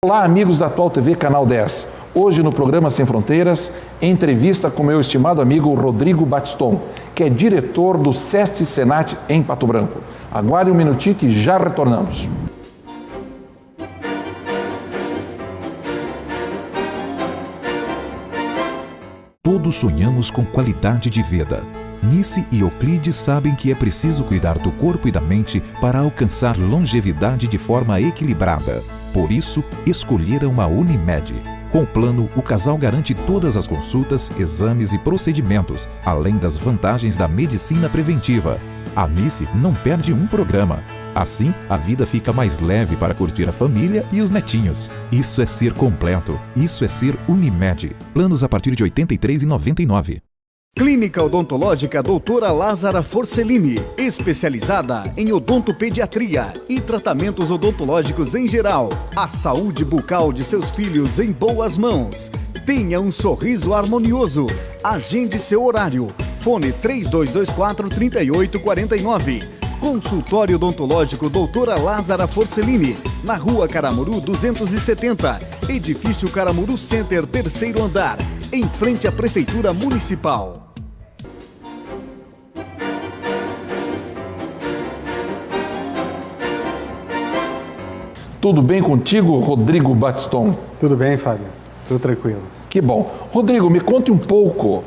Olá, amigos da Atual TV Canal 10. Hoje no programa Sem Fronteiras, entrevista com meu estimado amigo Rodrigo Batiston, que é diretor do SESC Senat em Pato Branco. Aguarde um minutinho que já retornamos. Todos sonhamos com qualidade de vida. Nice e Euclides sabem que é preciso cuidar do corpo e da mente para alcançar longevidade de forma equilibrada. Por isso, escolheram a Unimed. Com o plano, o casal garante todas as consultas, exames e procedimentos, além das vantagens da medicina preventiva. A Nice não perde um programa. Assim, a vida fica mais leve para curtir a família e os netinhos. Isso é ser completo. Isso é ser Unimed. Planos a partir de R$ 83,99. Clínica Odontológica Doutora Lázara Forcellini, especializada em odontopediatria e tratamentos odontológicos em geral. A saúde bucal de seus filhos em boas mãos. Tenha um sorriso harmonioso. Agende seu horário. Fone 3224-3849. Consultório Odontológico Doutora Lázara Forcellini, na Rua Caramuru 270, Edifício Caramuru Center, terceiro andar, em frente à Prefeitura Municipal. Tudo bem contigo, Rodrigo Batiston? Tudo bem, Fábio. Tudo tranquilo. Que bom. Rodrigo, me conte um pouco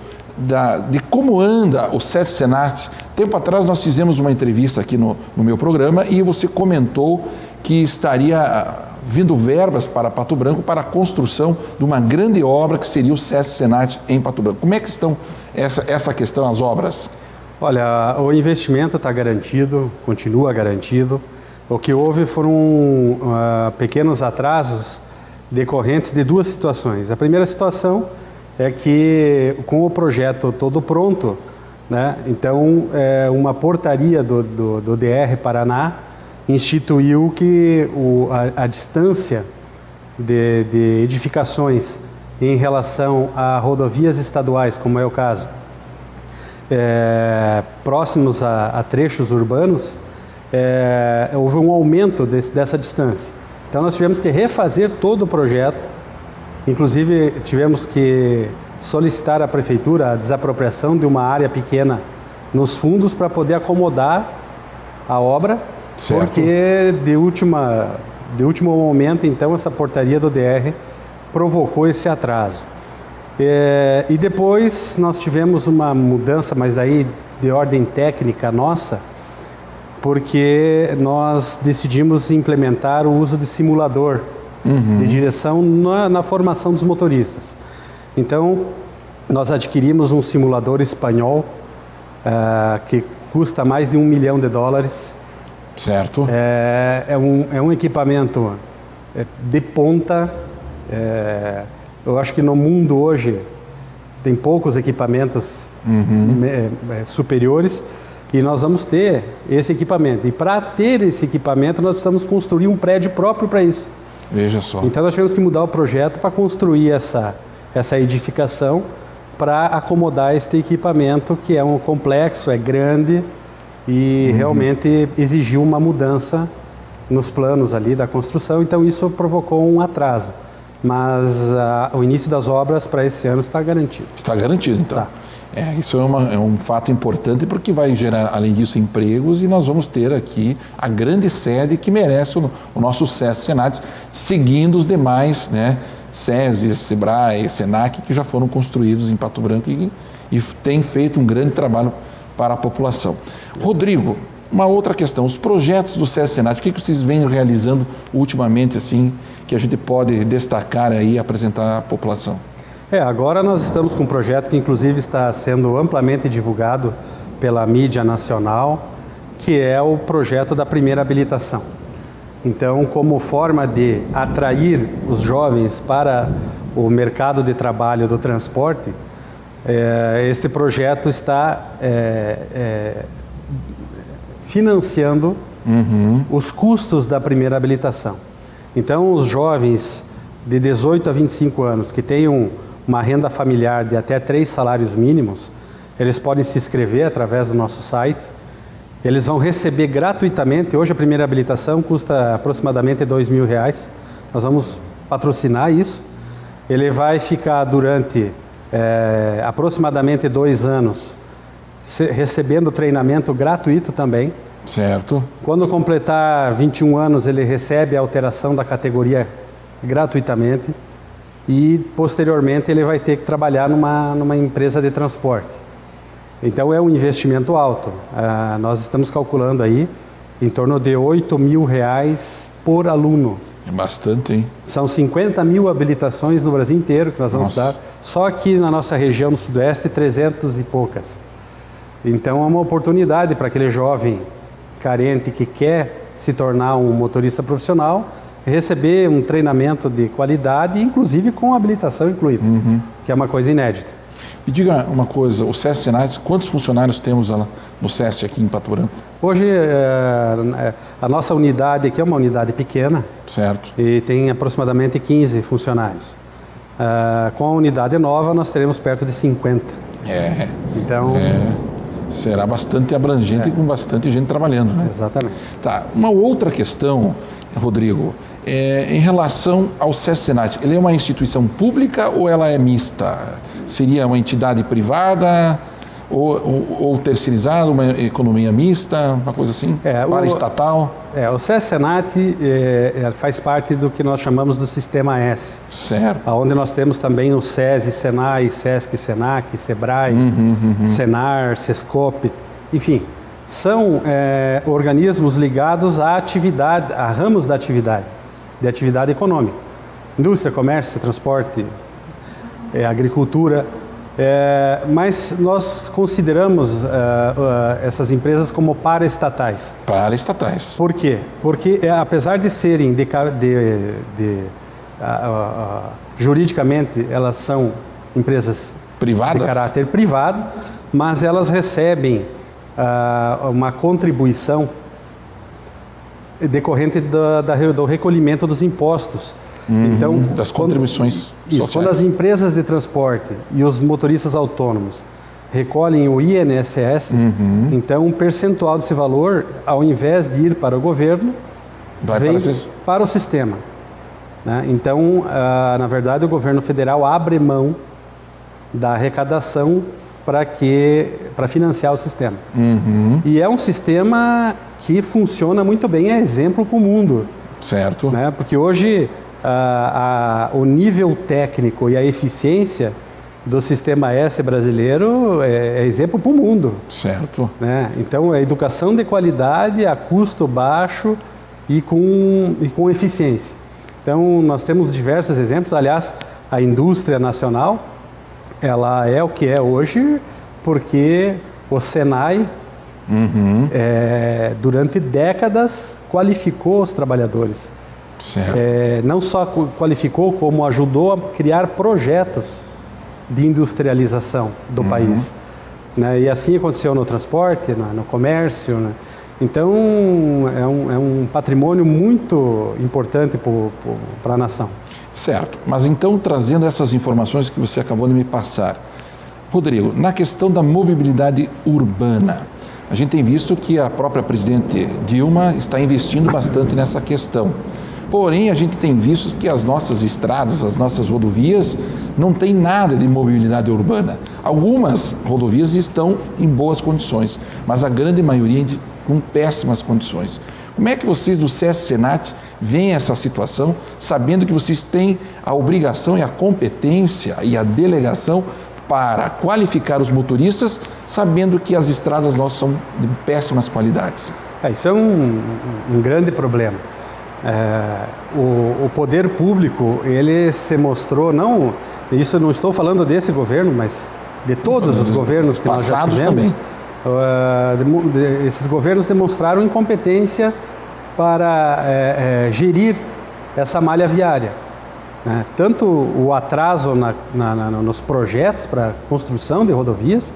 de como anda o SESC Senat. Tempo atrás nós fizemos uma entrevista aqui no meu programa e você comentou que estaria vindo verbas para Pato Branco para a construção de uma grande obra que seria o SESC Senat em Pato Branco. Como é que estão essa questão, as obras? Olha, o investimento está garantido, continua garantido. O que houve foram pequenos atrasos decorrentes de duas situações. A primeira situação é que com o projeto todo pronto, né, então uma portaria do DR Paraná instituiu que a distância de edificações em relação a rodovias estaduais, como é o caso, próximos a trechos urbanos, houve um aumento dessa distância. Então nós tivemos que refazer todo o projeto, inclusive tivemos que solicitar à Prefeitura a desapropriação de uma área pequena nos fundos para poder acomodar a obra, certo. Porque de último momento, então, essa portaria do DR provocou esse atraso. E depois nós tivemos uma mudança, mas aí de ordem técnica nossa, porque nós decidimos implementar o uso de simulador de direção na formação dos motoristas. Então, nós adquirimos um simulador espanhol que custa mais de $1 milhão. Certo. É um equipamento de ponta. Eu acho que no mundo hoje tem poucos equipamentos superiores. E nós vamos ter esse equipamento. E para ter esse equipamento, nós precisamos construir um prédio próprio para isso. Veja só. Então nós tivemos que mudar o projeto para construir essa edificação para acomodar este equipamento, que é um complexo, é grande e realmente exigiu uma mudança nos planos ali da construção. Então isso provocou um atraso. Mas o início das obras para esse ano está garantido. Está garantido, então. Está. Isso é um fato importante porque vai gerar, além disso, empregos e nós vamos ter aqui a grande sede que merece o nosso SESC Senat, seguindo os demais, né, SESI, SEBRAE, SENAC, que já foram construídos em Pato Branco e têm feito um grande trabalho para a população. Rodrigo, uma outra questão, os projetos do SESC Senat, o que vocês vêm realizando ultimamente, assim, que a gente pode destacar aí e apresentar à população? Agora nós estamos com um projeto que inclusive está sendo amplamente divulgado pela mídia nacional, que é o projeto da primeira habilitação. Então, como forma de atrair os jovens para o mercado de trabalho do transporte, este projeto está financiando os custos da primeira habilitação. Então, os jovens de 18 a 25 anos que tenham uma renda familiar de até 3 salários mínimos, eles podem se inscrever através do nosso site. Eles vão receber gratuitamente, hoje a primeira habilitação custa aproximadamente R$2.000, nós vamos patrocinar isso. Ele vai ficar durante aproximadamente 2 anos recebendo treinamento gratuito também. Certo. Quando completar 21 anos, ele recebe a alteração da categoria gratuitamente e, posteriormente, ele vai ter que trabalhar numa empresa de transporte. Então, é um investimento alto. Nós estamos calculando aí em torno de R$8.000 por aluno. É bastante, hein? São 50 mil habilitações no Brasil inteiro que nós vamos dar. Só aqui na nossa região, no Sudoeste, 300 e poucas. Então, é uma oportunidade para aquele jovem carente que quer se tornar um motorista profissional, receber um treinamento de qualidade, inclusive com habilitação incluída, que é uma coisa inédita. Me diga uma coisa, o SESC Senat, quantos funcionários temos lá no SESC aqui em Pato Branco? Hoje, a nossa unidade aqui é uma unidade pequena. Certo. E tem aproximadamente 15 funcionários. Com a unidade nova, nós teremos perto de 50. Então... será bastante abrangente e com bastante gente trabalhando, né? Exatamente. Tá. Uma outra questão, Rodrigo, em relação ao SESC Senat, ele é uma instituição pública ou ela é mista? Seria uma entidade privada ou terceirizada, uma economia mista, uma coisa assim, paraestatal? O SESC Senat faz parte do que nós chamamos do Sistema S. Certo. Onde nós temos também o SESI, SENAI, SESC, SENAC, SEBRAE, SENAR, SESCOP, enfim, são organismos ligados à atividade, a ramos da atividade, de atividade econômica. Indústria, comércio, transporte, agricultura. Mas nós consideramos essas empresas como paraestatais. Paraestatais. Por quê? Porque apesar de serem juridicamente elas são empresas privadas, de caráter privado, mas elas recebem uma contribuição decorrente do recolhimento dos impostos. Então, das contribuições sociais. Quando as empresas de transporte e os motoristas autônomos recolhem o INSS, então um percentual desse valor, ao invés de ir para o governo, vem para o sistema. Né? Então, na verdade, o governo federal abre mão da arrecadação para financiar o sistema. E é um sistema que funciona muito bem, é exemplo para o mundo. Certo. Né? Porque hoje... o nível técnico e a eficiência do Sistema S brasileiro é exemplo para o mundo. Certo. Né? Então, a educação de qualidade a custo baixo e com eficiência. Então, nós temos diversos exemplos. Aliás, a indústria nacional, ela é o que é hoje porque o Senai, durante décadas, qualificou os trabalhadores. Não só qualificou, como ajudou a criar projetos de industrialização do país. Né? E assim aconteceu no transporte, no comércio. Né? Então, é um patrimônio muito importante para a nação. Certo. Mas então, trazendo essas informações que você acabou de me passar, Rodrigo, na questão da mobilidade urbana, a gente tem visto que a própria presidente Dilma está investindo bastante nessa questão. Porém, a gente tem visto que as nossas estradas, as nossas rodovias, não tem nada de mobilidade urbana. Algumas rodovias estão em boas condições, mas a grande maioria com péssimas condições. Como é que vocês do SESC Senat veem essa situação, sabendo que vocês têm a obrigação e a competência e a delegação para qualificar os motoristas, sabendo que as estradas nossas são de péssimas qualidades? Isso é um grande problema. O poder público, ele se mostrou, isso eu não estou falando desse governo, mas de todos os governos que nós já tivemos, esses governos demonstraram incompetência para gerir essa malha viária, né? Tanto o atraso nos projetos para construção de rodovias,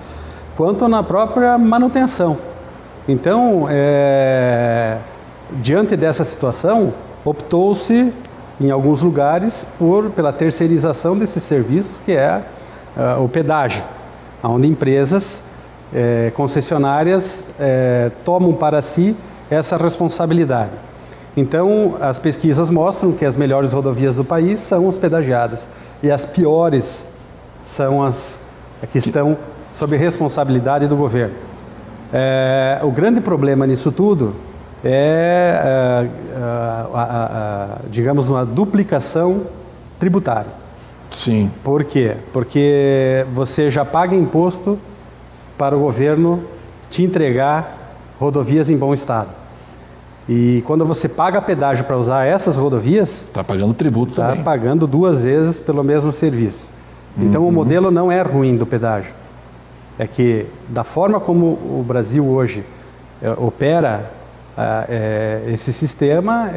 quanto na própria manutenção. Então, diante dessa situação, optou-se, em alguns lugares, pela terceirização desses serviços, que é o pedágio, onde empresas concessionárias tomam para si essa responsabilidade. Então, as pesquisas mostram que as melhores rodovias do país são as pedagiadas e as piores são as que estão sob responsabilidade do governo. O grande problema nisso tudo é, digamos, uma duplicação tributária. Sim. Por quê? Porque você já paga imposto para o governo te entregar rodovias em bom estado. E quando você paga pedágio para usar essas rodovias, Está pagando tributo também. está pagando 2 vezes pelo mesmo serviço. Então o modelo não é ruim do pedágio. É que da forma como o Brasil hoje opera esse sistema,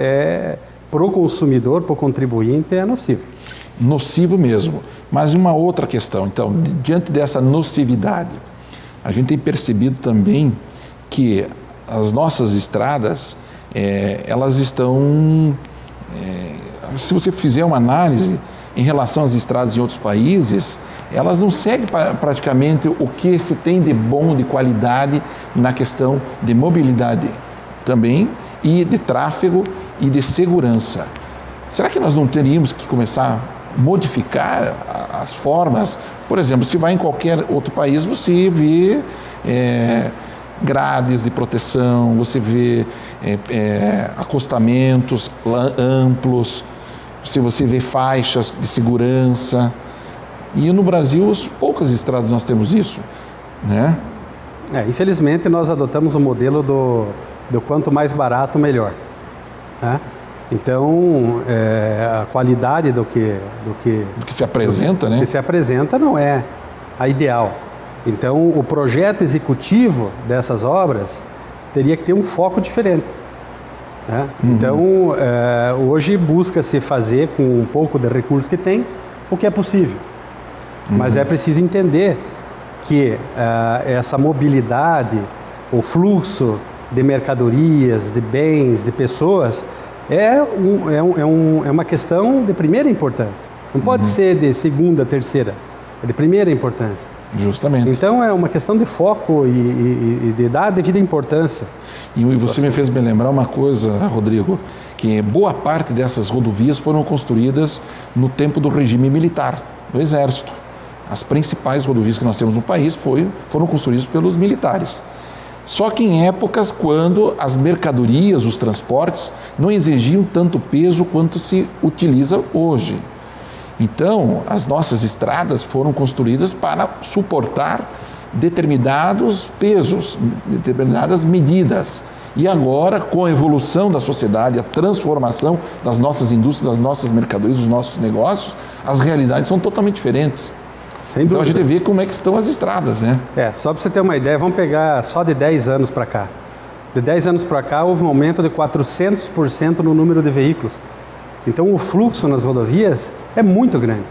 para o consumidor, para o contribuinte, é nocivo. Nocivo mesmo. Mas uma outra questão, então, diante dessa nocividade, a gente tem percebido também que as nossas estradas, elas estão, se você fizer uma análise em relação às estradas em outros países, elas não seguem praticamente o que se tem de bom, de qualidade na questão de mobilidade também, e de tráfego e de segurança. Será que nós não teríamos que começar a modificar as formas? Por exemplo, se vai em qualquer outro país, você vê grades de proteção, você vê acostamentos amplos, se você vê faixas de segurança. E no Brasil, poucas estradas nós temos isso, né? Infelizmente, nós adotamos o modelo do quanto mais barato, melhor, né? Então, a qualidade do que se apresenta, né? Do que se apresenta não é a ideal. Então, o projeto executivo dessas obras teria que ter um foco diferente, né? Então, hoje busca-se fazer com um pouco de recursos que tem, o que é possível. Mas é preciso entender que essa mobilidade, o fluxo de mercadorias, de bens, de pessoas, é uma questão de primeira importância. Não pode ser de segunda, terceira, é de primeira importância. Justamente. Então é uma questão de foco e de dar a devida importância. E você me fez me lembrar uma coisa, Rodrigo, que boa parte dessas rodovias foram construídas no tempo do regime militar, do Exército. As principais rodovias que nós temos no país foram construídas pelos militares. Só que em épocas quando as mercadorias, os transportes, não exigiam tanto peso quanto se utiliza hoje. Então, as nossas estradas foram construídas para suportar determinados pesos, determinadas medidas. E agora, com a evolução da sociedade, a transformação das nossas indústrias, das nossas mercadorias, dos nossos negócios, as realidades são totalmente diferentes. Sem dúvida. Então a gente vê como é que estão as estradas, né? Só para você ter uma ideia, vamos pegar só de 10 anos para cá. De 10 anos para cá, houve um aumento de 400% no número de veículos. Então o fluxo nas rodovias é muito grande,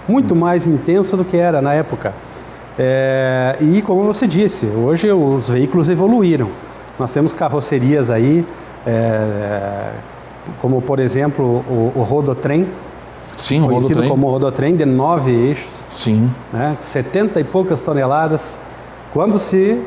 muito mais intenso do que era na época. E como você disse, hoje os veículos evoluíram. Nós temos carrocerias aí, como por exemplo o Rodotrem. Sim, o conhecido Rodotrem. como Rodotrem, de 9 eixos. Sim. 70 e poucas toneladas, quando se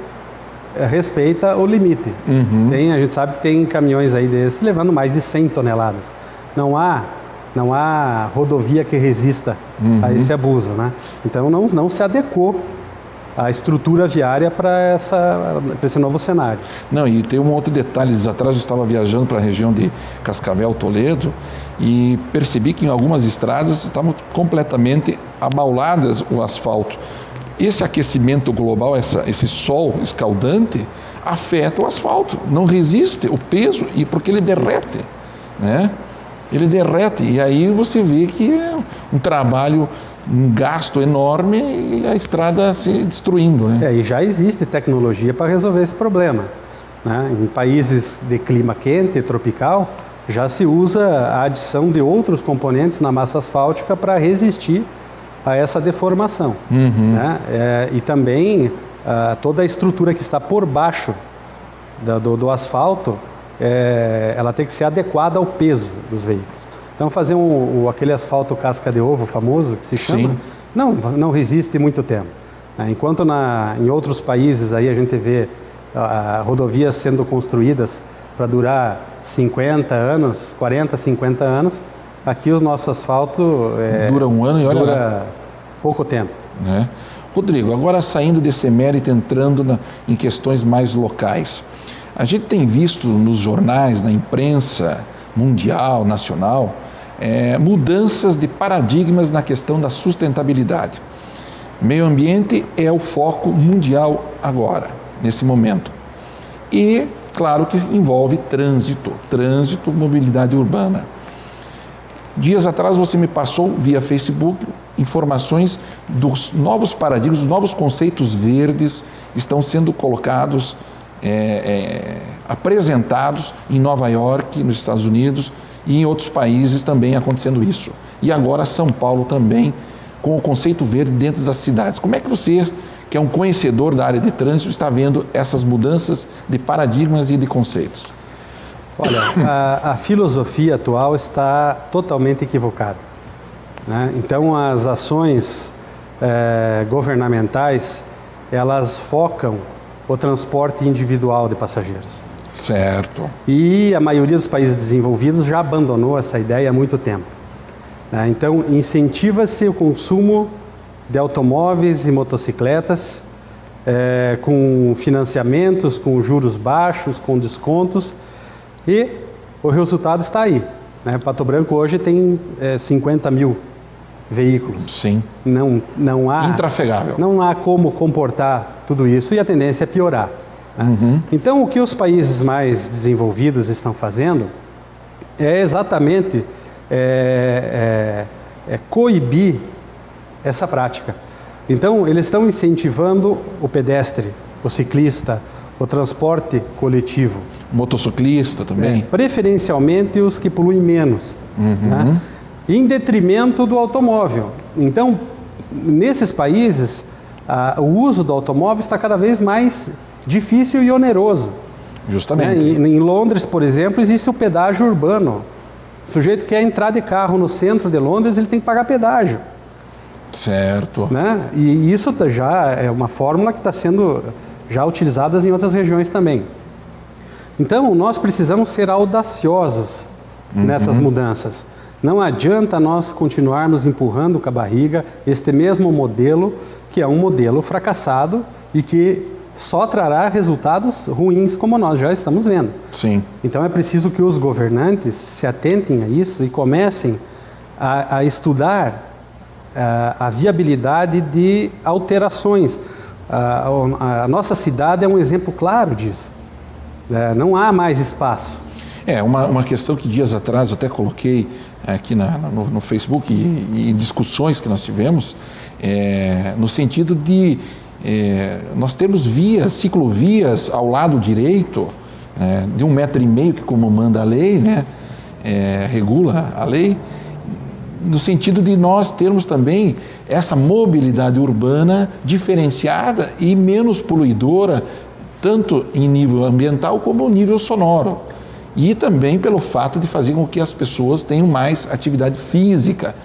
respeita o limite. A gente sabe que tem caminhões aí desses levando mais de 100 toneladas. Não há rodovia que resista a esse abuso, né? Então não se adequou a estrutura viária para esse novo cenário. Não, e tem um outro detalhe. Dias atrás eu estava viajando para a região de Cascavel, Toledo, e percebi que em algumas estradas estavam completamente abauladas o asfalto. Esse aquecimento global, esse sol escaldante, afeta o asfalto, não resiste o peso, e porque ele derrete, né? Ele derrete, e aí você vê que é um trabalho, um gasto enorme, e a estrada se destruindo, né? E já existe tecnologia para resolver esse problema. né? Em países de clima quente, tropical, já se usa a adição de outros componentes na massa asfáltica para resistir a essa deformação. Né? E também toda a estrutura que está por baixo do asfalto, ela tem que ser adequada ao peso dos veículos. Então fazer aquele asfalto casca de ovo famoso, que se chama, não resiste muito tempo. Enquanto em outros países aí a gente vê rodovias sendo construídas para durar 50 anos, 40, 50 anos, aqui o nosso asfalto dura um ano e olha dura pouco tempo. Né? Rodrigo, agora saindo desse mérito, entrando em questões mais locais. A gente tem visto nos jornais, na imprensa mundial, nacional, mudanças de paradigmas na questão da sustentabilidade. Meio ambiente é o foco mundial agora, nesse momento. E, claro que envolve trânsito, mobilidade urbana. Dias atrás você me passou, via Facebook, informações dos novos paradigmas, dos novos conceitos verdes estão sendo colocados, apresentados em Nova York, nos Estados Unidos, e em outros países também acontecendo isso. E agora São Paulo também, com o conceito verde dentro das cidades. Como é que você, que é um conhecedor da área de trânsito, está vendo essas mudanças de paradigmas e de conceitos? Olha, a filosofia atual está totalmente equivocada, né? Então, as ações governamentais, elas focam o transporte individual de passageiros. Certo. E a maioria dos países desenvolvidos já abandonou essa ideia há muito tempo. Então, incentiva-se o consumo de automóveis e motocicletas com financiamentos, com juros baixos, com descontos, e o resultado está aí. Né? Pato Branco hoje tem 50 mil veículos. Sim. Não há... Intrafegável. Não há como comportar tudo isso e a tendência é piorar. Né? Então, o que os países mais desenvolvidos estão fazendo é exatamente coibir essa prática. Então, eles estão incentivando o pedestre, o ciclista, o transporte coletivo. Motociclista também? Preferencialmente os que poluem menos, né? Em detrimento do automóvel. Então, nesses países, o uso do automóvel está cada vez mais difícil e oneroso. Justamente. Né? Em Londres, por exemplo, existe o pedágio urbano. O sujeito que quer entrar de carro no centro de Londres, ele tem que pagar pedágio. Certo. Né? E isso já é uma fórmula que está sendo já utilizada em outras regiões também. Então, nós precisamos ser audaciosos nessas mudanças. Não adianta nós continuarmos empurrando com a barriga este mesmo modelo, que é um modelo fracassado e que só trará resultados ruins, como nós já estamos vendo. Sim. Então é preciso que os governantes se atentem a isso e comecem a estudar a viabilidade de alterações. A nossa cidade é um exemplo claro disso. Não há mais espaço. Uma questão que dias atrás eu até coloquei aqui no Facebook e discussões que nós tivemos, no sentido de nós temos ciclovias ao lado direito, de 1,5 metro, que como manda a lei, né, regula a lei, no sentido de nós termos também essa mobilidade urbana diferenciada e menos poluidora, tanto em nível ambiental como nível sonoro. E também pelo fato de fazer com que as pessoas tenham mais atividade física,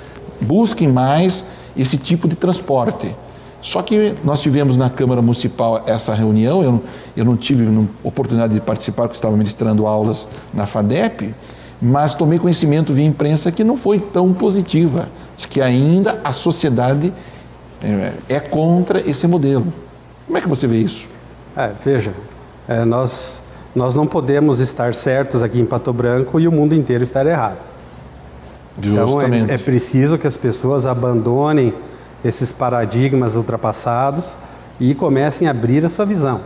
busquem mais esse tipo de transporte. Só que nós tivemos na Câmara Municipal essa reunião, eu não tive oportunidade de participar porque estava ministrando aulas na FADEP, mas tomei conhecimento via imprensa que não foi tão positiva, diz que ainda a sociedade é contra esse modelo. Como é que você vê isso? Veja, nós não podemos estar certos aqui em Pato Branco e o mundo inteiro estar errado. Justamente. Então é preciso que as pessoas abandonem esses paradigmas ultrapassados e comecem a abrir a sua visão.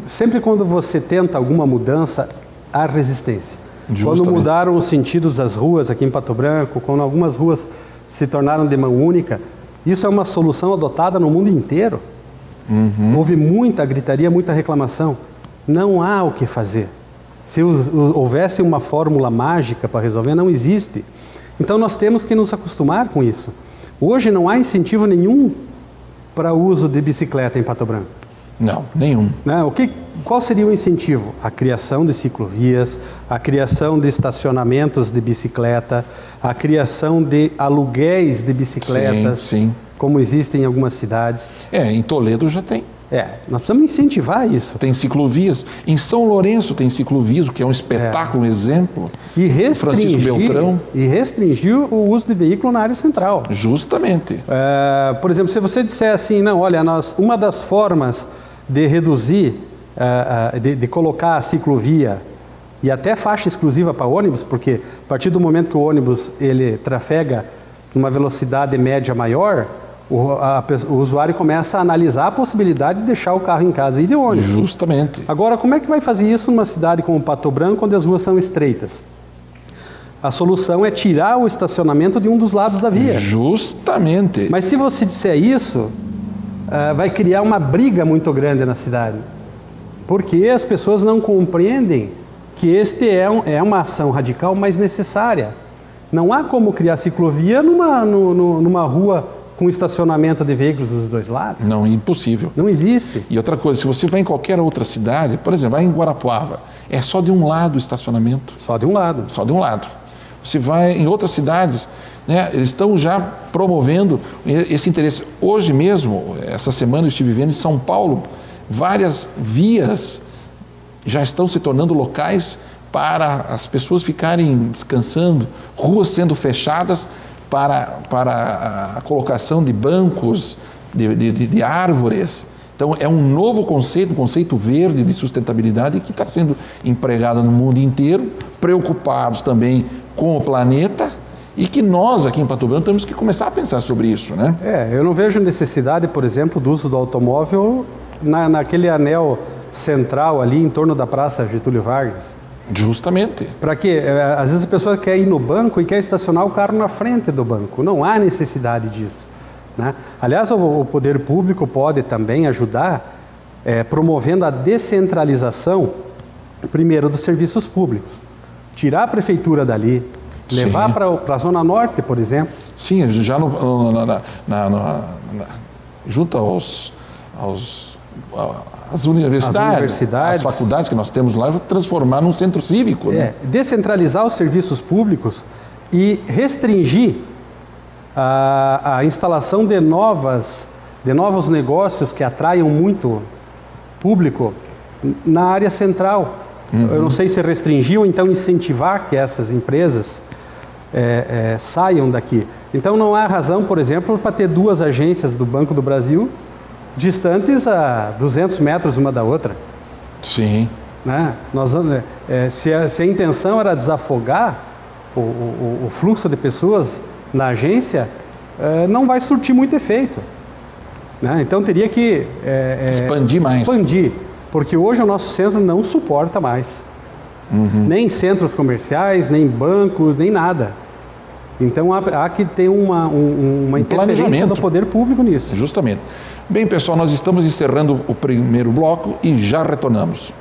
Sempre quando você tenta alguma mudança, há resistência. Justamente. Quando mudaram os sentidos das ruas aqui em Pato Branco, quando algumas ruas se tornaram de mão única, isso é uma solução adotada no mundo inteiro. Houve muita gritaria, muita reclamação. Não há o que fazer. Se houvesse uma fórmula mágica para resolver, não existe. Então nós temos que nos acostumar com isso. Hoje não há incentivo nenhum para o uso de bicicleta em Pato Branco. Não, nenhum. Qual seria o incentivo? A criação de ciclovias, a criação de estacionamentos de bicicleta, a criação de aluguéis de bicicletas, sim. Como existem em algumas cidades. Em Toledo já tem. Nós precisamos incentivar isso. Tem ciclovias. Em São Lourenço tem ciclovias, o que é um espetáculo, um exemplo. E Francisco Beltrão. restringir o uso de veículo na área central. Justamente. Por exemplo, se você disser assim, não, olha, uma das formas de reduzir, de colocar a ciclovia e até faixa exclusiva para ônibus, porque a partir do momento que o ônibus ele trafega numa velocidade média maior, o usuário começa a analisar a possibilidade de deixar o carro em casa e ir de ônibus. Justamente. Agora, como é que vai fazer isso numa cidade como Pato Branco, onde as ruas são estreitas? A solução é tirar o estacionamento de um dos lados da via. Justamente. Mas se você disser isso, vai criar uma briga muito grande na cidade. Porque as pessoas não compreendem que este é uma ação radical, mas necessária. Não há como criar ciclovia numa rua com estacionamento de veículos dos dois lados. Não, impossível. Não existe. E outra coisa, se você vai em qualquer outra cidade, por exemplo, vai em Guarapuava, é só de um lado o estacionamento. Só de um lado. Só de um lado. Você vai em outras cidades, né, eles estão já promovendo esse interesse. Hoje mesmo, essa semana eu estive vendo em São Paulo, várias vias já estão se tornando locais para as pessoas ficarem descansando, ruas sendo fechadas para a colocação de bancos, de árvores. Então é um novo conceito, um conceito verde de sustentabilidade que está sendo empregado no mundo inteiro, preocupados também com o planeta, e que nós aqui em Pato Branco temos que começar a pensar sobre isso, né? Eu não vejo necessidade, por exemplo, do uso do automóvel naquele anel central ali em torno da Praça Getúlio Vargas. Justamente. Para quê? Às vezes a pessoa quer ir no banco e quer estacionar o carro na frente do banco. Não há necessidade disso, né? Aliás, o poder público pode também ajudar promovendo a descentralização, primeiro, dos serviços públicos. Tirar a prefeitura dali, levar para a Zona Norte, por exemplo. Sim, já junto às universidades, as faculdades que nós temos lá, transformar num centro cívico. Né? Descentralizar os serviços públicos e restringir a instalação de novos negócios que atraiam muito público na área central. Eu não sei se restringir ou então incentivar que essas empresas saiam daqui. Então não há razão, por exemplo, para ter duas agências do Banco do Brasil distantes a 200 metros uma da outra. Sim. Né? Se a intenção era desafogar o fluxo de pessoas na agência, não vai surtir muito efeito. Né? Então teria que expandir mais. Porque hoje o nosso centro não suporta mais. Nem centros comerciais, nem bancos, nem nada. Então há que ter uma interferência do poder público nisso. Justamente. Bem, pessoal, nós estamos encerrando o primeiro bloco e já retornamos.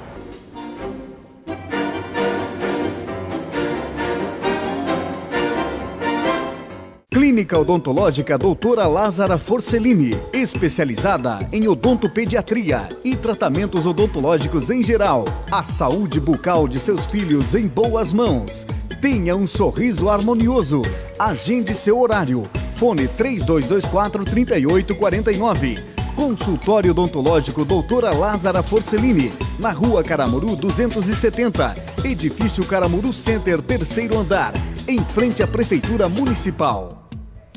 Clínica Odontológica Doutora Lázara Forcellini, especializada em odontopediatria e tratamentos odontológicos em geral. A saúde bucal de seus filhos em boas mãos. Tenha um sorriso harmonioso. Agende seu horário. Fone 3224-3849. Consultório Odontológico Doutora Lázara Forcellini, na Rua Caramuru 270, Edifício Caramuru Center, 3º andar, em frente à Prefeitura Municipal.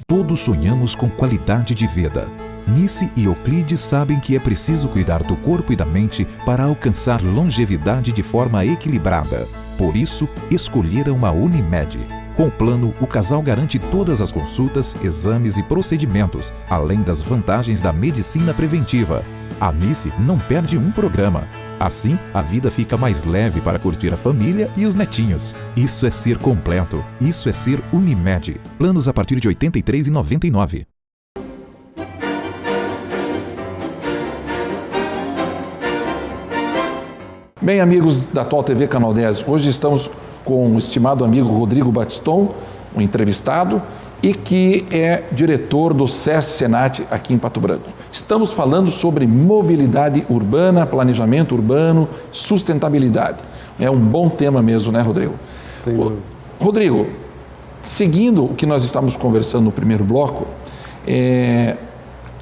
Todos sonhamos com qualidade de vida. Nice e Euclides sabem que é preciso cuidar do corpo e da mente para alcançar longevidade de forma equilibrada. Por isso, escolheram a Unimed. Com o plano, o casal garante todas as consultas, exames e procedimentos, além das vantagens da medicina preventiva. A Nice não perde um programa. Assim, a vida fica mais leve para curtir a família e os netinhos. Isso é ser completo. Isso é ser Unimed. Planos a partir de R$ 83,99. Bem, amigos da Atual TV Canal 10, hoje estamos com o estimado amigo Rodrigo Batiston, um entrevistado, e que é diretor do SESC Senat aqui em Pato Branco. Estamos falando sobre mobilidade urbana, planejamento urbano, sustentabilidade. É um bom tema mesmo, né, Rodrigo? Sem dúvida. Rodrigo, seguindo o que nós estávamos conversando no primeiro bloco,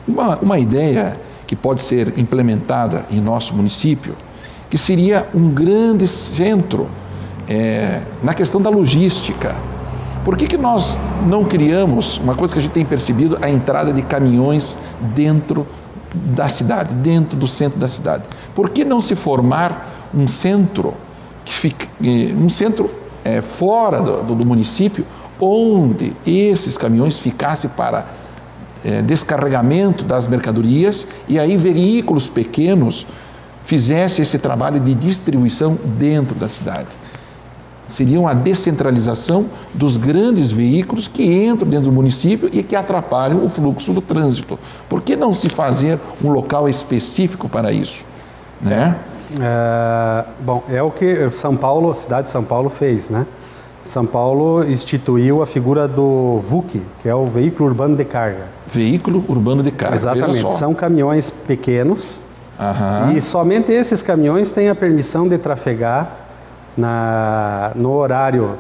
uma ideia que pode ser implementada em nosso município, que seria um grande centro na questão da logística. Por que nós não criamos, uma coisa que a gente tem percebido, a entrada de caminhões dentro da cidade, dentro do centro da cidade? Por que não se formar um centro, fora do município, onde esses caminhões ficassem para descarregamento das mercadorias e aí veículos pequenos fizessem esse trabalho de distribuição dentro da cidade? Seria uma descentralização dos grandes veículos que entram dentro do município e que atrapalham o fluxo do trânsito. Por que não se fazer um local específico para isso? Né? Bom, é o que a cidade de São Paulo fez, né? São Paulo instituiu a figura do VUC, que é o Veículo Urbano de Carga. Veículo Urbano de Carga, exatamente, são caminhões pequenos. Aham. E somente esses caminhões têm a permissão de trafegar no horário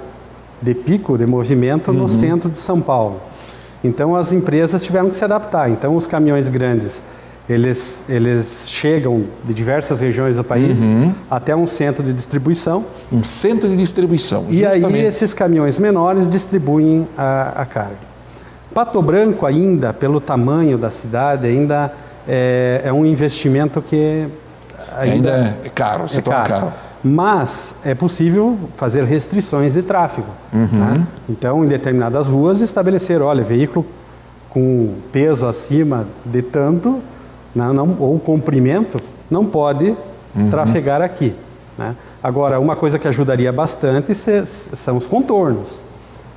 de pico de movimento no centro de São Paulo. Então as empresas tiveram que se adaptar. Então os caminhões grandes, eles chegam de diversas regiões do país até um centro de distribuição. Um centro de distribuição, e justamente. aí esses caminhões menores distribuem a carga. Pato Branco ainda, pelo tamanho da cidade, ainda é um investimento que ainda é caro, se torna caro. Mas é possível fazer restrições de tráfego. Né? Então, em determinadas ruas, estabelecer, olha, veículo com peso acima de tanto, ou comprimento, não pode trafegar aqui. Né? Agora, uma coisa que ajudaria bastante são os contornos.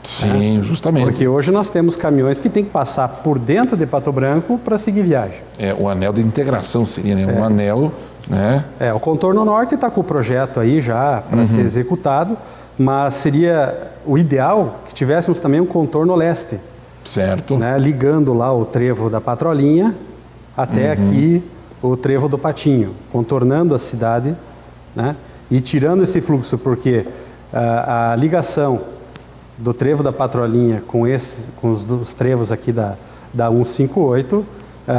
Sim, justamente. Porque hoje nós temos caminhões que têm que passar por dentro de Pato Branco para seguir viagem. O anel de integração seria, né? Um anel... né? O contorno norte está com o projeto aí já para ser executado, mas seria o ideal que tivéssemos também um contorno leste. Certo. Né? Ligando lá o trevo da Patrolinha até aqui o trevo do Patinho, contornando a cidade, né? E tirando esse fluxo, porque a ligação do trevo da Patrolinha com os trevos aqui da 158,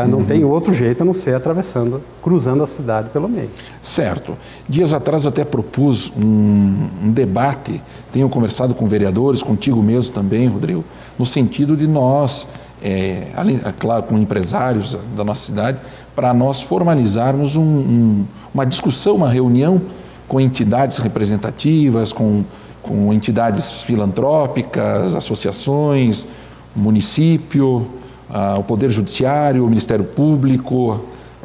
não tem outro jeito a não ser cruzando a cidade pelo meio. Certo. Dias atrás até propus um debate, tenho conversado com vereadores, contigo mesmo também, Rodrigo, no sentido de nós, claro, com empresários da nossa cidade, para nós formalizarmos uma discussão, uma reunião com entidades representativas, com entidades filantrópicas, associações, município, o Poder Judiciário, o Ministério Público,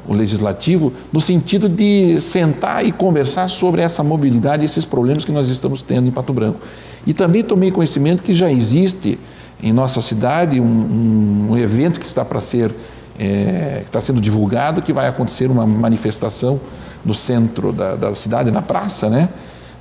o Legislativo, no sentido de sentar e conversar sobre essa mobilidade e esses problemas que nós estamos tendo em Pato Branco. E também tomei conhecimento que já existe em nossa cidade um evento que está para ser, que está sendo divulgado, que vai acontecer uma manifestação no centro da cidade, na praça, né?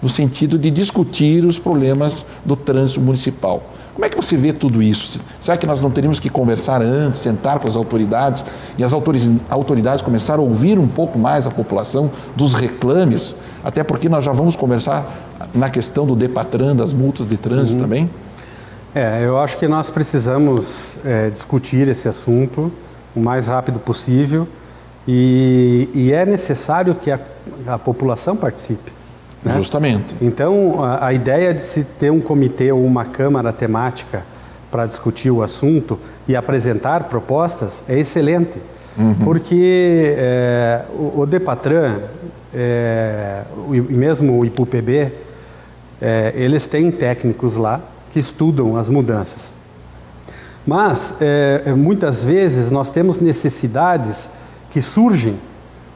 No sentido de discutir os problemas do trânsito municipal. Como é que você vê tudo isso? Será que nós não teríamos que conversar antes, sentar com as autoridades e as autoridades começar a ouvir um pouco mais a população dos reclames? Até porque nós já vamos conversar na questão do DEPATRAN, das multas de trânsito também? Eu acho que nós precisamos discutir esse assunto o mais rápido possível e é necessário que a população participe. Né? Justamente. Então, a ideia de se ter um comitê ou uma câmara temática para discutir o assunto e apresentar propostas é excelente, porque o DEPATRAN e mesmo o IPUPB, eles têm técnicos lá que estudam as mudanças. Mas, muitas vezes, nós temos necessidades que surgem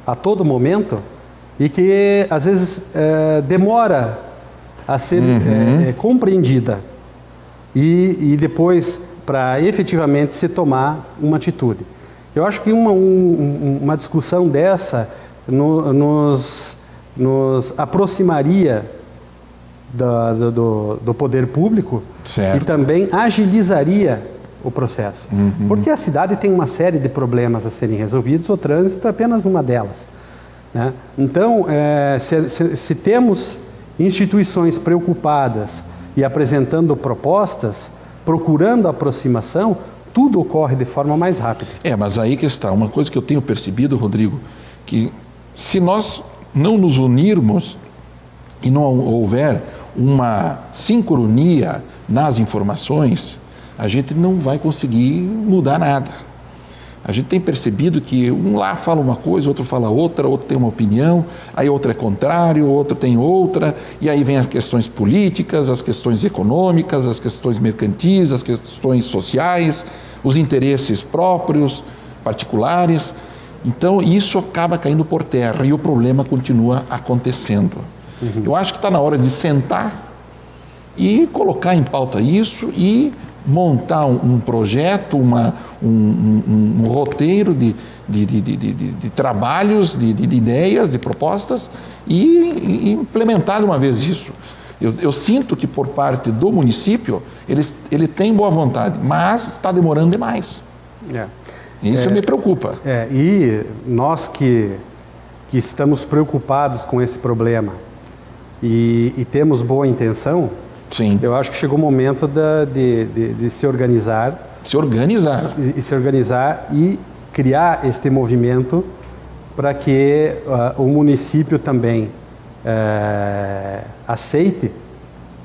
a todo momento e que, às vezes, demora a ser compreendida e depois para efetivamente se tomar uma atitude. Eu acho que uma discussão dessa nos nos aproximaria do poder público Certo. e também agilizaria o processo. Porque a cidade tem uma série de problemas a serem resolvidos, o trânsito é apenas uma delas, né? Então, se temos instituições preocupadas e apresentando propostas, procurando aproximação, tudo ocorre de forma mais rápida. Mas aí que está, uma coisa que eu tenho percebido, Rodrigo, que se nós não nos unirmos e não houver uma sincronia nas informações, a gente não vai conseguir mudar nada. A gente tem percebido que um lá fala uma coisa, outro fala outra, outro tem uma opinião, aí outro é contrário, outro tem outra, e aí vem as questões políticas, as questões econômicas, as questões mercantis, as questões sociais, os interesses próprios, particulares. Então, isso acaba caindo por terra e o problema continua acontecendo. Eu acho que está na hora de sentar e colocar em pauta isso e montar um projeto, um roteiro de trabalhos, de ideias, de propostas e implementar de uma vez isso. Eu sinto que por parte do município ele tem boa vontade, mas está demorando demais. Isso me preocupa. E nós que estamos preocupados com esse problema e temos boa intenção, Sim. Eu acho que chegou o momento de se organizar. Se organizar. Se organizar e criar este movimento para que o município também aceite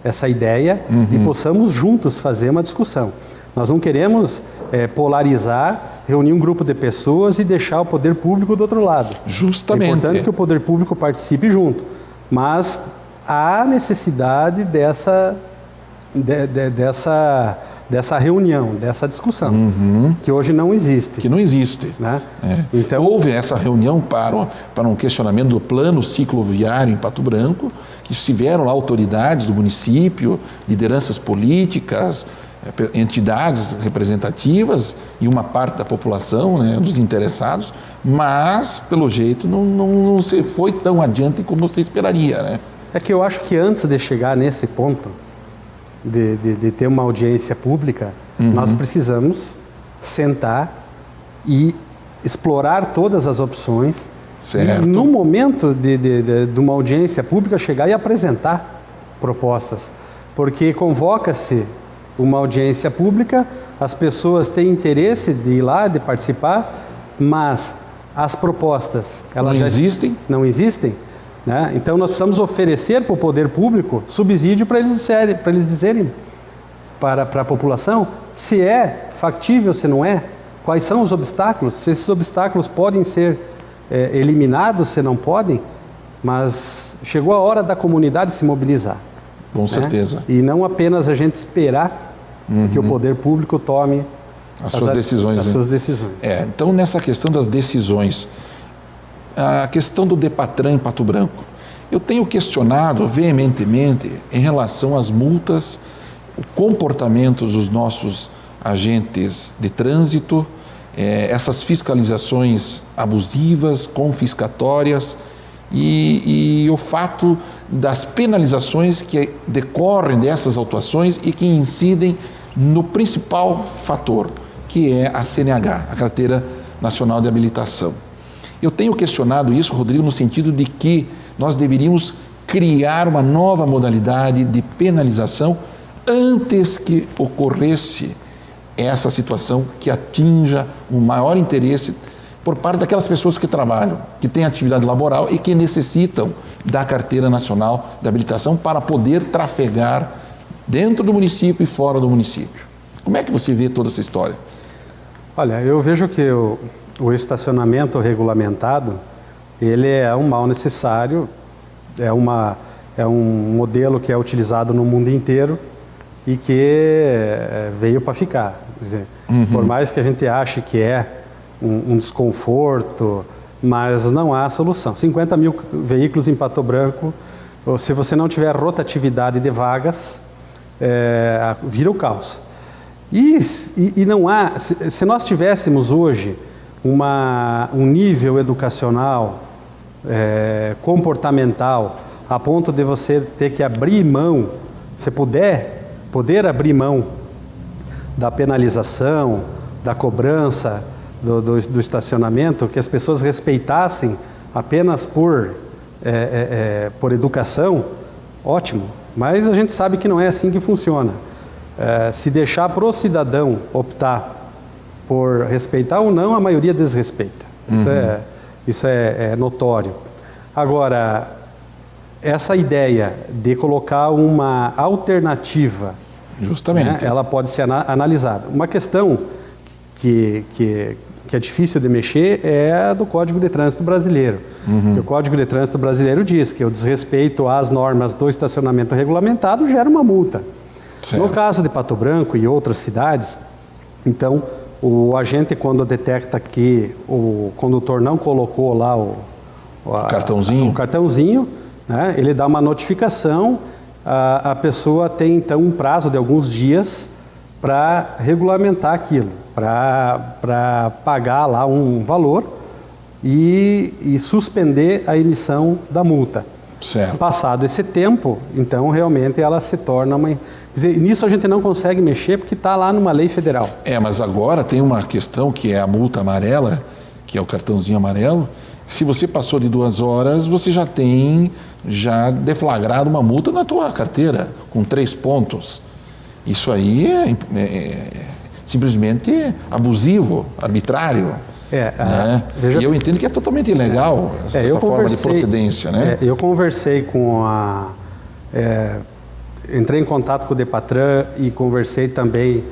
essa ideia e possamos juntos fazer uma discussão. Nós não queremos polarizar, reunir um grupo de pessoas e deixar o poder público do outro lado. Justamente. É importante que o poder público participe junto, mas há necessidade dessa reunião, dessa discussão, que hoje não existe. Que não existe. Né? Então, houve essa reunião para um questionamento do plano cicloviário em Pato Branco, que estiveram lá autoridades do município, lideranças políticas, entidades representativas e uma parte da população, né, dos interessados, mas, pelo jeito, não se foi tão adiante como você esperaria, né? É que eu acho que antes de chegar nesse ponto, de ter uma audiência pública, nós precisamos sentar e explorar todas as opções. Certo. E no momento de uma audiência pública, chegar e apresentar propostas. Porque convoca-se uma audiência pública, as pessoas têm interesse de ir lá, de participar, mas as propostas elas não existem. Né? Então nós precisamos oferecer para o poder público subsídio para eles dizerem para a população se é factível, se não é, quais são os obstáculos, se esses obstáculos podem ser eliminados, se não podem, mas chegou a hora da comunidade se mobilizar. Com certeza. E não apenas a gente esperar que o poder público tome as suas decisões. Então, nessa questão das decisões, a questão do DEPATRAN em Pato Branco, eu tenho questionado veementemente em relação às multas, o comportamento dos nossos agentes de trânsito, essas fiscalizações abusivas, confiscatórias e o fato das penalizações que decorrem dessas autuações e que incidem no principal fator, que é a CNH, a Carteira Nacional de Habilitação. Eu tenho questionado isso, Rodrigo, no sentido de que nós deveríamos criar uma nova modalidade de penalização antes que ocorresse essa situação que atinja o maior interesse por parte daquelas pessoas que trabalham, que têm atividade laboral e que necessitam da Carteira Nacional de Habilitação para poder trafegar dentro do município e fora do município. Como é que você vê toda essa história? Olha, eu vejo que o estacionamento regulamentado, ele é um mal necessário, é um modelo que é utilizado no mundo inteiro e que veio para ficar. Quer dizer, por mais que a gente ache que é um desconforto, mas não há solução. 50 mil veículos em Pato Branco, se você não tiver rotatividade de vagas, vira o caos. E não há, se nós tivéssemos hoje um nível educacional comportamental, a ponto de você ter que abrir mão, se poder abrir mão da penalização, da cobrança, do estacionamento, que as pessoas respeitassem apenas por educação, ótimo. Mas a gente sabe que não é assim que funciona. Se deixar para o cidadão optar por respeitar ou não, a maioria desrespeita. Isso é notório. Agora, essa ideia de colocar uma alternativa, justamente, né, ela pode ser analisada. Uma questão que é difícil de mexer é a do Código de Trânsito Brasileiro. O Código de Trânsito Brasileiro diz que o desrespeito às normas do estacionamento regulamentado gera uma multa. certo. No caso de Pato Branco e outras cidades, então, o agente, quando detecta que o condutor não colocou lá o cartãozinho, né, ele dá uma notificação, a pessoa tem então um prazo de alguns dias para regulamentar aquilo, para pagar lá um valor e suspender a emissão da multa. Certo. Passado esse tempo, então realmente ela se torna uma... Quer dizer, nisso a gente não consegue mexer porque está lá numa lei federal. Mas agora tem uma questão que é a multa amarela, que é o cartãozinho amarelo. Se você passou de 2 horas, você já tem deflagrado uma multa na tua carteira, com 3 pontos. Isso aí é simplesmente abusivo, arbitrário. Né? E eu entendo que é totalmente ilegal essa forma de procedência. Né? Eu conversei com entrei em contato com o Depatran e conversei também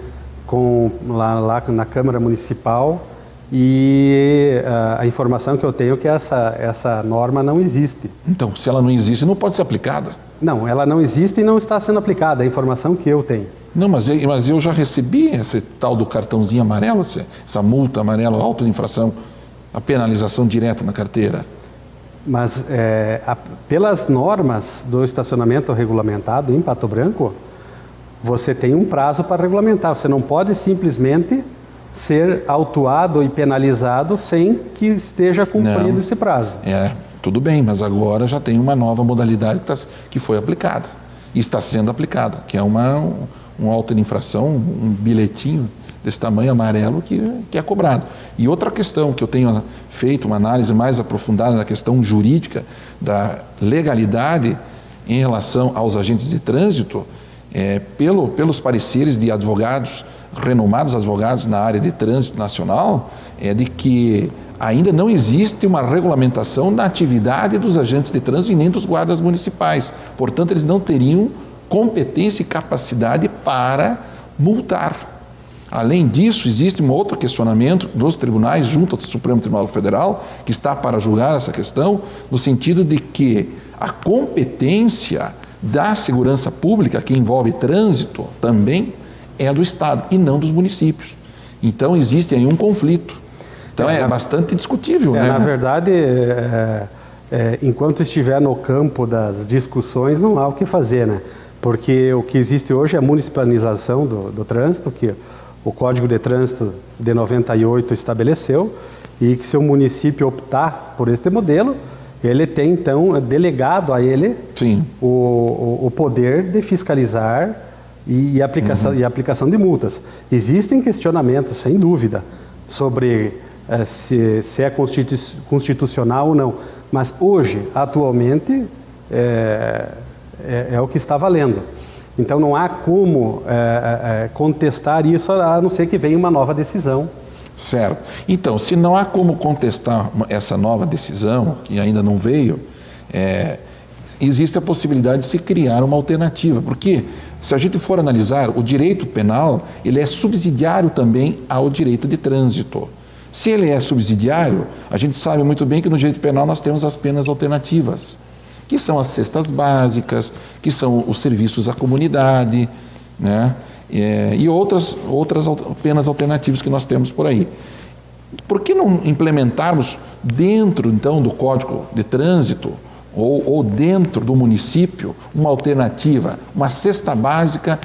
lá na Câmara Municipal, e a informação que eu tenho é que essa norma não existe. Então, se ela não existe, não pode ser aplicada? Não, ela não existe e não está sendo aplicada, é a informação que eu tenho. Não, mas eu já recebi esse tal do cartãozinho amarelo, essa multa amarela, auto de infração, a penalização direta na carteira. Mas pelas normas do estacionamento regulamentado em Pato Branco, você tem um prazo para regulamentar. Você não pode simplesmente ser autuado e penalizado sem que esteja cumprido esse prazo. Tudo bem, mas agora já tem uma nova modalidade que foi aplicada e está sendo aplicada, que é um auto de infração, um bilhetinho desse tamanho amarelo que é cobrado. E outra questão que eu tenho feito uma análise mais aprofundada na questão jurídica da legalidade em relação aos agentes de trânsito, pelos pareceres de advogados, renomados advogados na área de trânsito nacional, é de que ainda não existe uma regulamentação da atividade dos agentes de trânsito e nem dos guardas municipais. Portanto, eles não teriam competência e capacidade para multar. Além disso, existe um outro questionamento dos tribunais junto ao Supremo Tribunal Federal, que está para julgar essa questão, no sentido de que a competência da segurança pública, que envolve trânsito, também é do Estado e não dos municípios. Então, existe aí um conflito. Então, é bastante discutível. Né? Na verdade, enquanto estiver no campo das discussões, não há o que fazer, né? Porque o que existe hoje é a municipalização do trânsito, que o Código de Trânsito de 98 estabeleceu, e que se o município optar por este modelo, ele tem, então, delegado a ele o poder de fiscalizar e aplicação de multas. Existem questionamentos, sem dúvida, sobre se é constitucional ou não, mas hoje, atualmente, é o que está valendo. Então não há como contestar isso, a não ser que venha uma nova decisão. Certo. Então, se não há como contestar essa nova decisão, que ainda não veio, existe a possibilidade de se criar uma alternativa, porque se a gente for analisar, o direito penal, ele é subsidiário também ao direito de trânsito. Se ele é subsidiário, a gente sabe muito bem que no direito penal nós temos as penas alternativas, que são as cestas básicas, que são os serviços à comunidade, né? E outras penas alternativas que nós temos por aí. Por que não implementarmos dentro, então, do Código de Trânsito ou dentro do município uma alternativa, uma cesta básica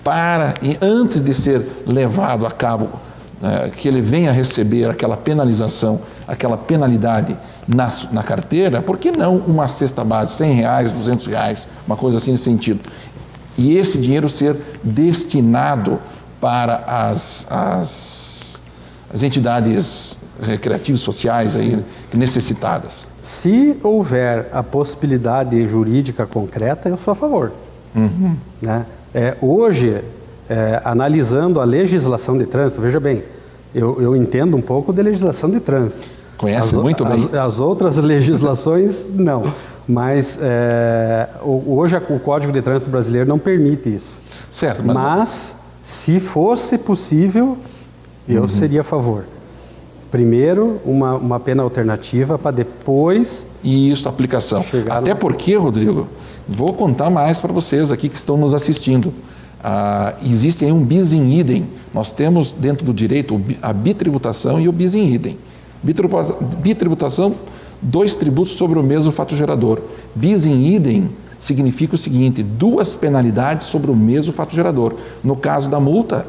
para, antes de ser levado a cabo que ele venha receber aquela penalização, aquela penalidade na carteira, por que não uma cesta base, R$100, R$200, uma coisa assim nesse sentido? E esse dinheiro ser destinado para as entidades recreativas sociais aí, necessitadas. Se houver a possibilidade jurídica concreta, eu sou a favor. Né? Hoje, analisando a legislação de trânsito, veja bem, eu entendo um pouco de legislação de trânsito. Conhece muito bem? As outras legislações, não. Mas hoje o Código de Trânsito brasileiro não permite isso. Certo, mas se fosse possível, eu seria a favor. Primeiro, uma pena alternativa para depois... Isso, aplicação. Até porque, Rodrigo, vou contar mais para vocês aqui que estão nos assistindo. Existe aí um bis in idem. Nós temos dentro do direito a bitributação e o bis in idem. Bitributação, 2 tributos sobre o mesmo fato gerador. Bis in idem significa o seguinte: 2 penalidades sobre o mesmo fato gerador. No caso da multa,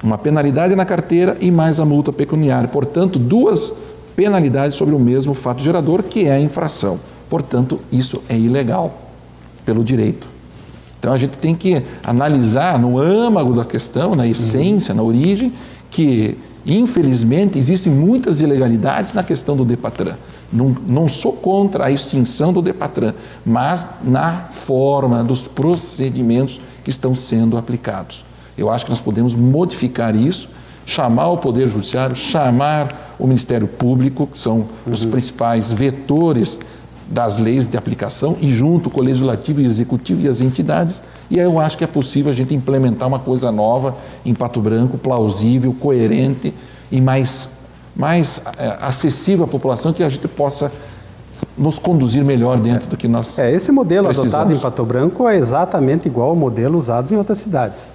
uma penalidade na carteira e mais a multa pecuniária. Portanto, 2 penalidades sobre o mesmo fato gerador, que é a infração. Portanto, isso é ilegal pelo direito. Então, a gente tem que analisar no âmago da questão, na essência, na origem, que, infelizmente, existem muitas ilegalidades na questão do DEPATRAN. Não sou contra a extinção do DEPATRAN, mas na forma dos procedimentos que estão sendo aplicados. Eu acho que nós podemos modificar isso, chamar o Poder Judiciário, chamar o Ministério Público, que são os principais vetores das leis de aplicação, e junto com o Legislativo e o Executivo e as entidades, e aí eu acho que é possível a gente implementar uma coisa nova em Pato Branco, plausível, coerente e mais acessível à população, que a gente possa nos conduzir melhor dentro do que nós esse modelo precisamos. Adotado em Pato Branco é exatamente igual ao modelo usado em outras cidades.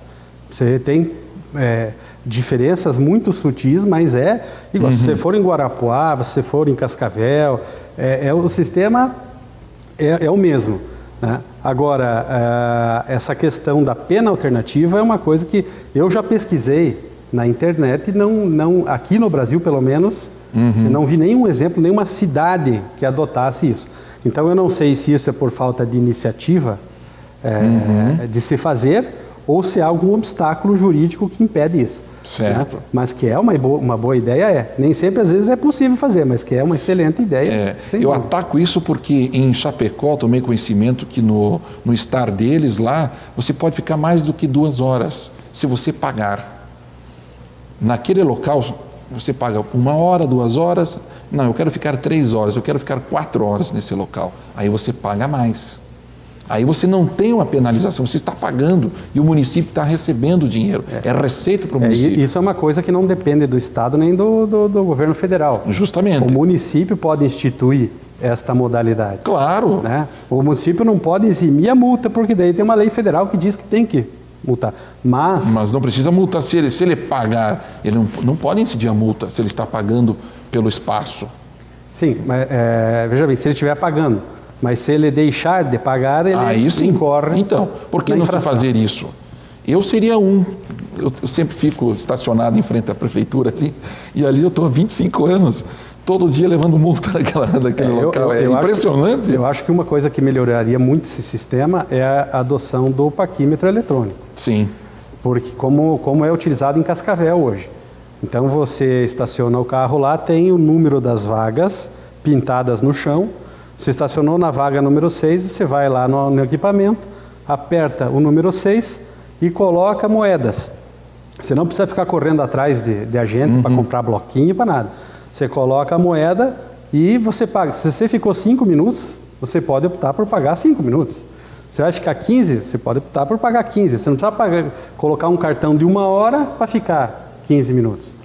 Você tem diferenças muito sutis, mas igual. Se você for em Guarapuá, se você for em Cascavel, o sistema é o mesmo. Né? Agora, essa questão da pena alternativa é uma coisa que eu já pesquisei na internet e não aqui no Brasil, pelo menos, eu não vi nenhum exemplo, nenhuma cidade que adotasse isso. Então, eu não sei se isso é por falta de iniciativa de se fazer, ou se há algum obstáculo jurídico que impede isso. Certo. Né? Mas que é uma boa ideia, Nem sempre, às vezes, é possível fazer, mas que é uma excelente ideia. Eu ataco isso porque em Chapecó tomei conhecimento que no estar deles lá, você pode ficar mais do que 2 horas, se você pagar. Naquele local, você paga 1 hora, 2 horas, não, eu quero ficar 3 horas, eu quero ficar 4 horas nesse local. Aí você paga mais. Aí você não tem uma penalização, você está pagando e o município está recebendo dinheiro. É receita para o município. Isso é uma coisa que não depende do Estado nem do governo federal. Justamente. O município pode instituir esta modalidade. Claro. Né? O município não pode eximir a multa, porque daí tem uma lei federal que diz que tem que multar. Mas não precisa multar. Se ele pagar, ele não pode incidir a multa se ele está pagando pelo espaço. Sim, mas veja bem, se ele estiver pagando. Mas se ele deixar de pagar, ele incorre. Então, por que não se fazer isso? Eu seria eu sempre fico estacionado em frente à prefeitura ali, e ali eu estou há 25 anos, todo dia levando multa daquele local. É impressionante. Eu acho que uma coisa que melhoraria muito esse sistema é a adoção do paquímetro eletrônico. Sim. Porque como é utilizado em Cascavel hoje. Então você estaciona o carro lá, tem o número das vagas pintadas no chão. Você estacionou na vaga número 6, você vai lá no equipamento, aperta o número 6 e coloca moedas. Você não precisa ficar correndo atrás de agente para comprar bloquinho, para nada. Você coloca a moeda e você paga. Se você ficou 5 minutos, você pode optar por pagar 5 minutos. Você vai ficar 15, você pode optar por pagar 15. Você não precisa colocar um cartão de 1 hora para ficar 15 minutos.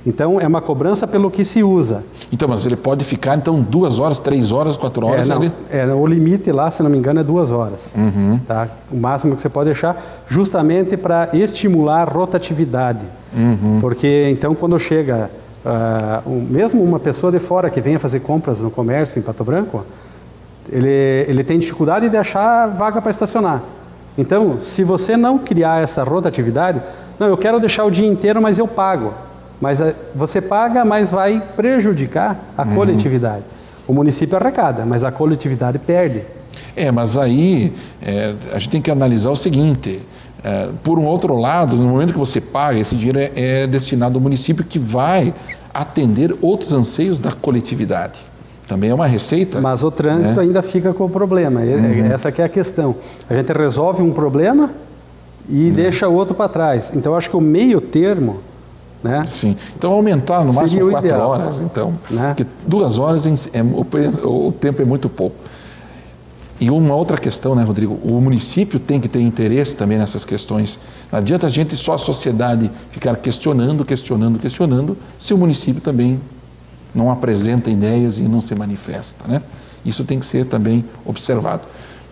Então, é uma cobrança pelo que se usa. Então, mas ele pode ficar, 2 horas, 3 horas, 4 horas? O limite lá, se não me engano, é 2 horas. Tá? O máximo que você pode deixar, justamente para estimular a rotatividade. Porque, então, quando chega, mesmo uma pessoa de fora que venha fazer compras no comércio em Pato Branco, ele tem dificuldade de achar vaga para estacionar. Então, se você não criar essa rotatividade, não, eu quero deixar o dia inteiro, mas eu pago. Mas você paga, mas vai prejudicar a coletividade. O município arrecada, mas a coletividade perde. Mas aí a gente tem que analisar o seguinte, por um outro lado, no momento que você paga, esse dinheiro é destinado ao município que vai atender outros anseios da coletividade. Também é uma receita. Mas o trânsito ainda fica com o problema, essa que é a questão. A gente resolve um problema e deixa o outro para trás. Então, eu acho que o meio termo, né? Sim. Então, aumentar no máximo 4 horas, então. Né? Porque 2 horas o tempo é muito pouco. E uma outra questão, né, Rodrigo? O município tem que ter interesse também nessas questões. Não adianta a gente, só a sociedade, ficar questionando, se o município também não apresenta ideias e não se manifesta, né? Isso tem que ser também observado.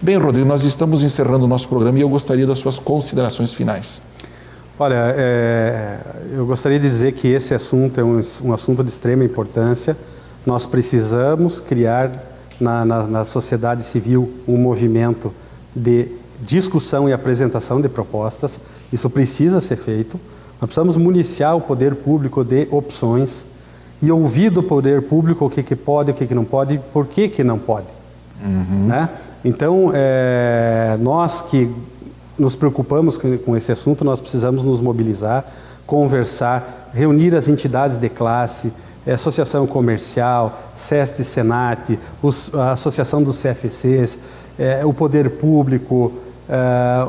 Bem, Rodrigo, nós estamos encerrando o nosso programa e eu gostaria das suas considerações finais. Olha, eu gostaria de dizer que esse assunto é um assunto de extrema importância. Nós precisamos criar na sociedade civil um movimento de discussão e apresentação de propostas. Isso precisa ser feito. Nós precisamos municiar o poder público de opções e ouvir do poder público o que pode, o que não pode e por que não pode. Né? Então, nós que nos preocupamos com esse assunto, nós precisamos nos mobilizar, conversar, reunir as entidades de classe, Associação Comercial, SEST, Senat, a Associação dos CFCs, o Poder Público,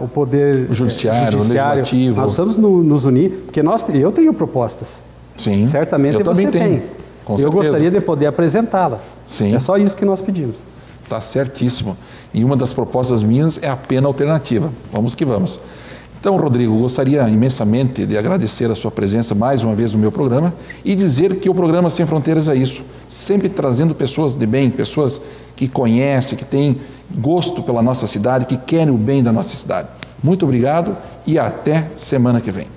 o Poder Judiciário, Legislativo. Nós precisamos nos unir, porque eu tenho propostas. Sim, certamente eu também tenho. Eu gostaria de poder apresentá-las. Sim. É só isso que nós pedimos. Está certíssimo. E uma das propostas minhas é a pena alternativa. Vamos que vamos. Então, Rodrigo, gostaria imensamente de agradecer a sua presença mais uma vez no meu programa e dizer que o programa Sem Fronteiras é isso, sempre trazendo pessoas de bem, pessoas que conhecem, que têm gosto pela nossa cidade, que querem o bem da nossa cidade. Muito obrigado e até semana que vem.